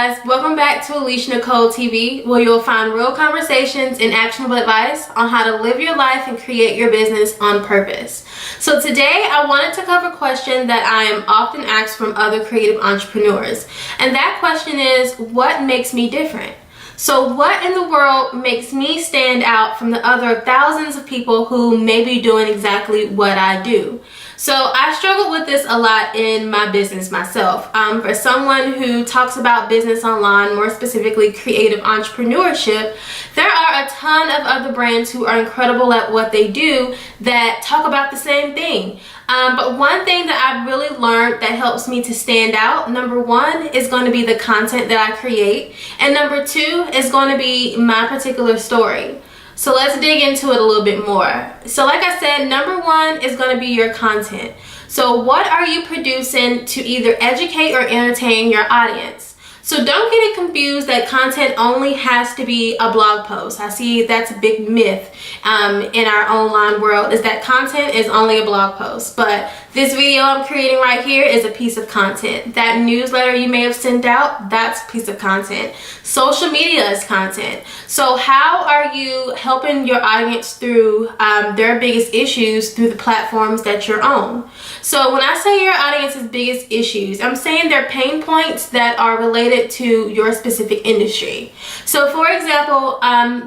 guys, welcome back to Alicia Nicole TV, where you'll find real conversations and actionable advice on how to live your life and create your business on purpose. So today I wanted to cover a question that I am often asked from other creative entrepreneurs, and that question is, what makes me different? So what in the world makes me stand out from the other thousands of people who may be doing exactly what I do? So I struggle with this a lot in my business myself. For someone who talks about business online, more specifically creative entrepreneurship, there are a ton of other brands who are incredible at what they do that talk about the same thing. But one thing that I've really learned that helps me to stand out, number one, is going to be the content that I create. And number two is going to be my particular story. So let's dig into it a little bit more. So like I said, number one is going to be your content. So what are you producing to either educate or entertain your audience? So don't get it confused that content only has to be a blog post. I see that's a big myth in our online world, is that content is only a blog post. But this video I'm creating right here is a piece of content. That newsletter you may have sent out, that's a piece of content. Social media is content. So how are you helping your audience through their biggest issues through the platforms that you're on? So when I say your audience's biggest issues, I'm saying their pain points that are related to your specific industry. So for example,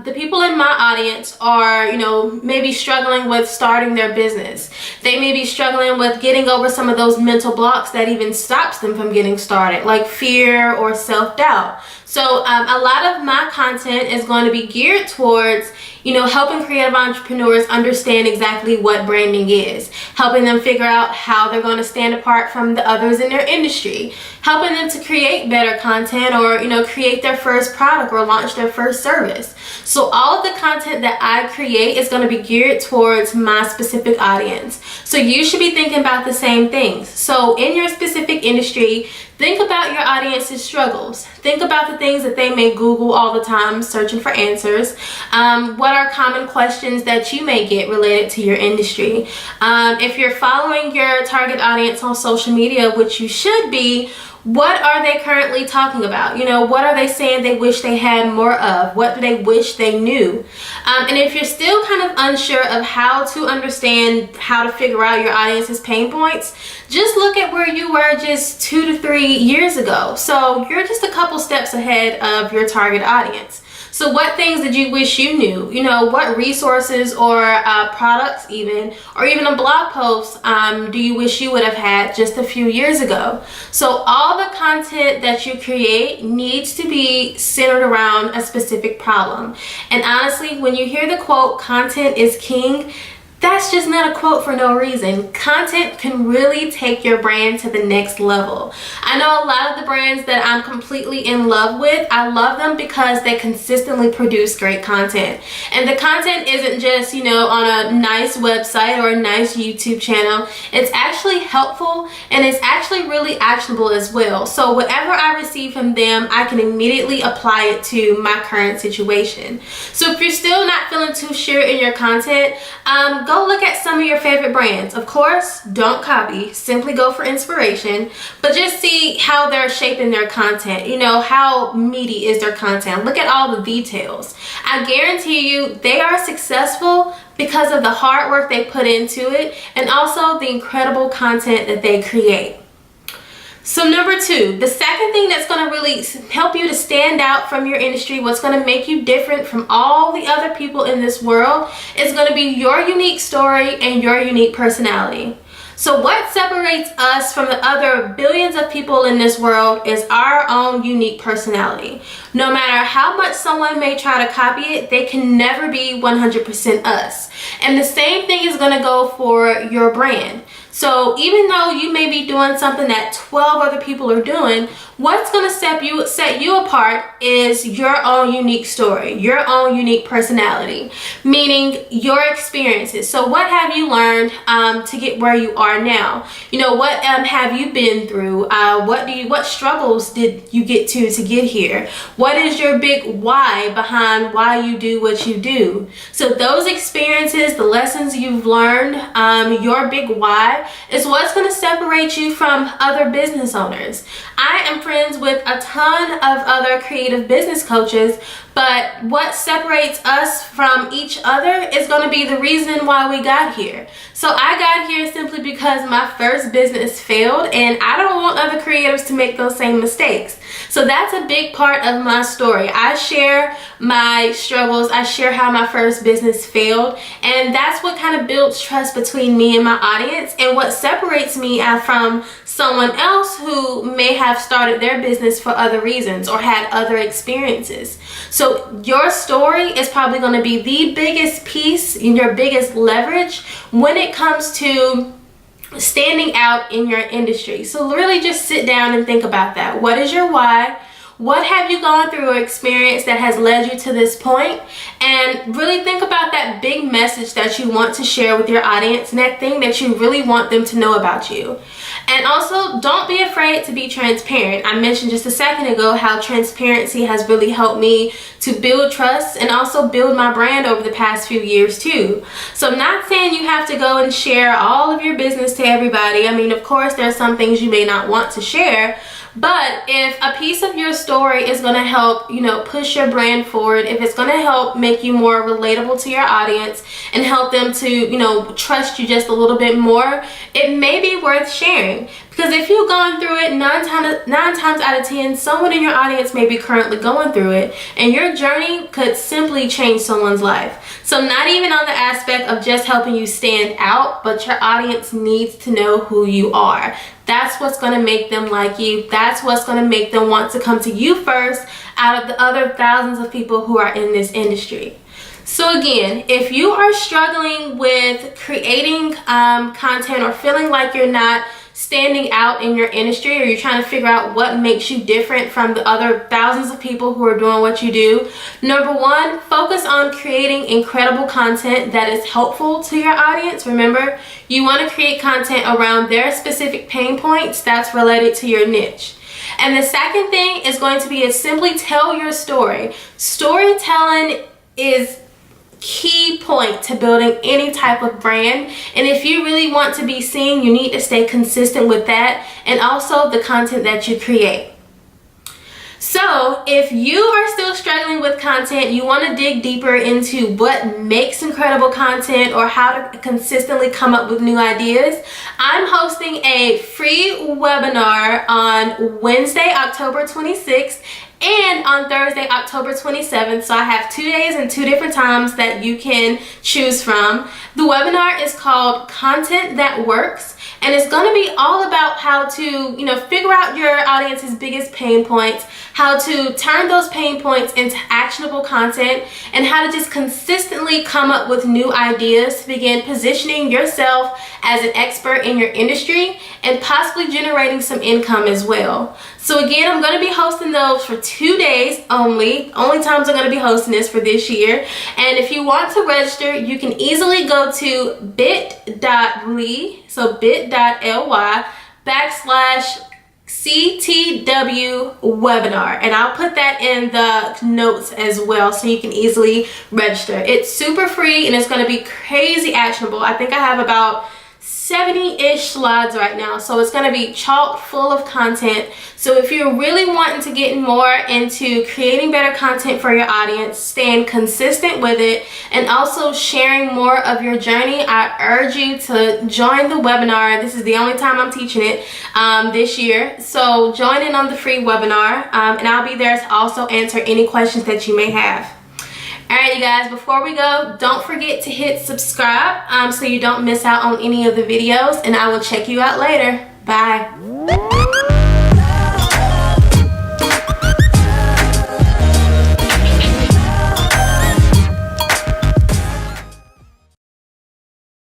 the people in my audience are, maybe struggling with starting their business. They may be struggling with getting over some of those mental blocks that even stops them from getting started, like fear or self-doubt. So a lot of my content is going to be geared towards, helping creative entrepreneurs understand exactly what branding is, helping them figure out how they're going to stand apart from the others in their industry, helping them to create better content or, create their first product or launch their first service. So all of the content that I create is going to be geared towards my specific audience. So you should be thinking about the same things. So in your specific industry, think about your audience's struggles. Think about the things that they may Google all the time, searching for answers. What are common questions that you may get related to your industry? If you're following your target audience on social media, which you should be, what are they currently talking about? What are they saying they wish they had more of? What do they wish they knew? And if you're still kind of unsure of how to understand how to figure out your audience's pain points, just look at where you were just 2 to 3 years ago. So you're just a couple steps ahead of your target audience. So what things did you wish you knew? What resources or products or even a blog post do you wish you would have had just a few years ago? So all the content that you create needs to be centered around a specific problem. And honestly, when you hear the quote, "Content is king," that's just not a quote for no reason. Content can really take your brand to the next level. I know a lot of the brands that I'm completely in love with, I love them because they consistently produce great content. And the content isn't just, on a nice website or a nice YouTube channel. It's actually helpful and it's actually really actionable as well. So whatever I receive from them, I can immediately apply it to my current situation. So if you're still not feeling too sure in your content, go look at some of your favorite brands. Of course, don't copy, simply go for inspiration, but just see how they're shaping their content. How meaty is their content? Look at all the details. I guarantee you they are successful because of the hard work they put into it and also the incredible content that they create. So number two, the second thing that's going to really help you to stand out from your industry, what's going to make you different from all the other people in this world, is going to be your unique story and your unique personality. So what separates us from the other billions of people in this world is our own unique personality. No matter how much someone may try to copy it, they can never be 100% us. And the same thing is going to go for your brand. So even though you may be doing something that 12 other people are doing, what's going to set you apart is your own unique story, your own unique personality, meaning your experiences. So what have you learned to get where you are now? What have you been through? What struggles did you get to get here? What is your big why behind why you do what you do? So those experiences, the lessons you've learned, your big why why is what's going to separate you from other business owners. I am friends with a ton of other creative business coaches, but what separates us from each other is going to be the reason why we got here. So I got here simply because my first business failed, and I don't want other creatives to make those same mistakes. So that's a big part of my story. I share my struggles. I share how my first business failed, and that's what kind of builds trust between me and my audience, and what separates me from someone else who may have started their business for other reasons or had other experiences. So your story is probably going to be the biggest piece and your biggest leverage when it comes to standing out in your industry. So really just sit down and think about that. What is your why? What have you gone through or experienced that has led you to this point? And really think about that big message that you want to share with your audience and that thing that you really want them to know about you. And also, don't be afraid to be transparent. I mentioned just a second ago how transparency has really helped me to build trust and also build my brand over the past few years too. So I'm not saying you have to go and share all of your business to everybody. I mean, of course, there are some things you may not want to share, but if a piece of your story is going to help, push your brand forward, if it's going to help make you more relatable to your audience and help them to, trust you just a little bit more, it may be worth sharing. Because if you've gone through it, nine times out of 10, someone in your audience may be currently going through it, and your journey could simply change someone's life. So not even on the aspect of just helping you stand out, but your audience needs to know who you are. That's what's going to make them like you. That's what's going to make them want to come to you first out of the other thousands of people who are in this industry. So again, if you are struggling with creating content or feeling like you're not standing out in your industry, or you're trying to figure out what makes you different from the other thousands of people who are doing what you do, number one, focus on creating incredible content that is helpful to your audience. Remember, you want to create content around their specific pain points that's related to your niche. And the second thing is going to be to simply tell your story. Storytelling is key point to building any type of brand, and if you really want to be seen, you need to stay consistent with that and also the content that you create. So if you are still struggling with content, you want to dig deeper into what makes incredible content or how to consistently come up with new ideas, I'm hosting a free webinar on Wednesday, October 26th, and on Thursday, October 27th. So I have 2 days and 2 different times that you can choose from. The webinar is called Content That Works, and it's going to be all about how to, figure out your audience's biggest pain points, how to turn those pain points into actionable content, and how to just consistently come up with new ideas to begin positioning yourself as an expert in your industry and possibly generating some income as well. So again, I'm going to be hosting those for 2 days only. Only times I'm going to be hosting this for this year. And if you want to register, you can easily go to bit.ly, so bit.ly /CTW webinar, and I'll put that in the notes as well so you can easily register. It's super free and it's going to be crazy actionable. I think I have about 70-ish slides right now, so it's going to be chock full of content. So if you're really wanting to get more into creating better content for your audience, staying consistent with it, and also sharing more of your journey, I urge you to join the webinar. This is the only time I'm teaching it this year, so join in on the free webinar, and I'll be there to also answer any questions that you may have. Alright, you guys, before we go, don't forget to hit subscribe so you don't miss out on any of the videos, and I will check you out later. Bye.